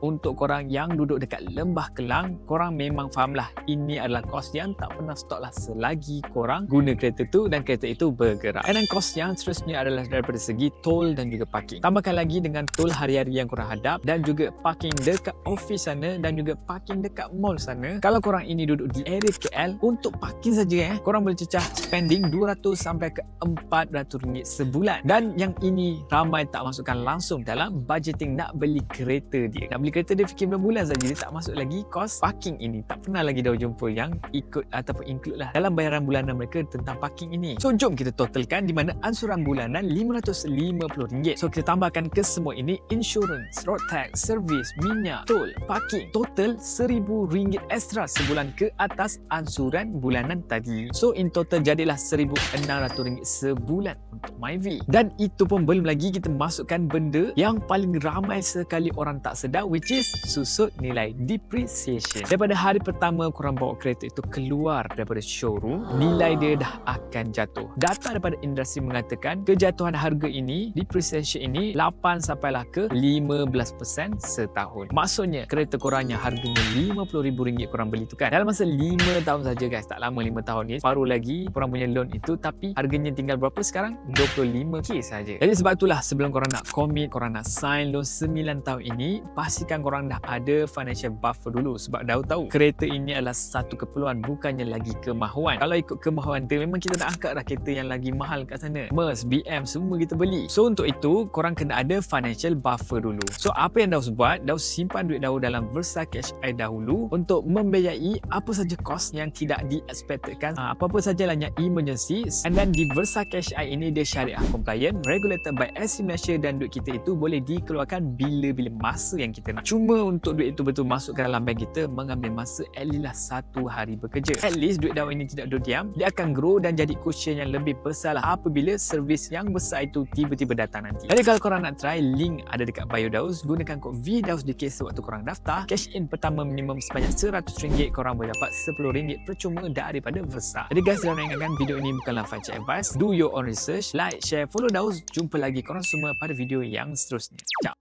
untuk korang yang duduk dekat Lembah Kelang, korang memang faham lah ini adalah kos yang tak pernah stop lah selagi korang guna kereta tu dan kereta itu bergerak. Dan kos yang seterusnya adalah daripada segi tol dan juga parking. Tambahkan lagi dengan tol hari-hari yang korang hadap dan juga parking dekat office sana dan juga parking dekat mall sana. Kalau korang ini duduk di area KL, untuk parking saja korang boleh cecah spending 200 sampai ke 400 ringgit sebulan. Dan yang ini ramai tak masukkan langsung dalam budgeting nak beli kereta dia. Nak beli kereta dia fikir bulan-bulan saja, dia tak masuk lagi kos parking ini. Tak pernah lagi dah jumpa yang ikut ataupun include lah dalam bayaran bulanan mereka tentang parking ini. So jom kita totalkan, di mana ansuran bulanan RM550. So kita tambahkan ke semua ini insurans, road tax, servis, minyak, tol, parking. Total RM1,000 extra sebulan ke atas ansuran bulanan tadi. So in total jadilah RM1,600 sebulan untuk Myvi. Dan itu pun belum lagi kita masukkan benda yang paling ramai sekali orang tak sedar, which is susut nilai depreciation. Daripada hari pertama korang bawa kereta itu keluar daripada showroom, nilai dia dah akan jatuh. Data daripada industri mengatakan kejatuhan harga ini, depreciation ini 8 sampailah ke 15% setahun. Maksudnya kereta korang yang harganya RM50,000 korang beli tu kan, dalam masa 5 tahun saja guys, tak lama 5 tahun ni, separuh lagi korang punya loan itu, tapi harganya tinggal berapa sekarang? 25k saja. Jadi sebab itulah sebelum korang nak commit, korang nak sign loan 9 tahun ini, pastikan korang dah ada financial buffer dulu, sebab dah tahu kereta ini adalah satu keperluan, bukannya lagi kemahuan. Kalau ikut kemahuan tu, memang kita nak angkat dah kereta yang lagi mahal kat sana, Merc, BM, semua kita beli. So untuk itu korang kena ada financial buffer dulu. So apa yang Daus buat, Daus simpan duit Daus dalam Versa Cash I dahulu untuk membiayai apa saja kos yang tidak di-expectedkan, apa-apa sajalah yang emergency. And then di Versa Cash I ini dia syariah compliant, regulated by SC Malaysia, dan duit kita itu boleh dikeluarkan bila-bila masa yang kita nak. Cuma untuk duit itu betul masuk ke dalam bank kita mengambil masa at least lah 1 hari bekerja. At least duit Daus ini tidak duduk diam, dia akan grow dan jadi cushion yang lebih besar lah apabila servis yang besar itu tiba-tiba datang nanti. Jadi kalau korang nak try, link ada dekat bio Daus. Gunakan kod VDAUSDK sewaktu korang daftar. Cash in pertama minimum sebanyak RM100, korang boleh dapat RM10 percuma daripada Versa. Jadi guys, jangan ingatkan video ini bukanlah financial advice. Do your own research, like, share, follow Daus. Jumpa lagi korang semua pada video yang seterusnya. Ciao.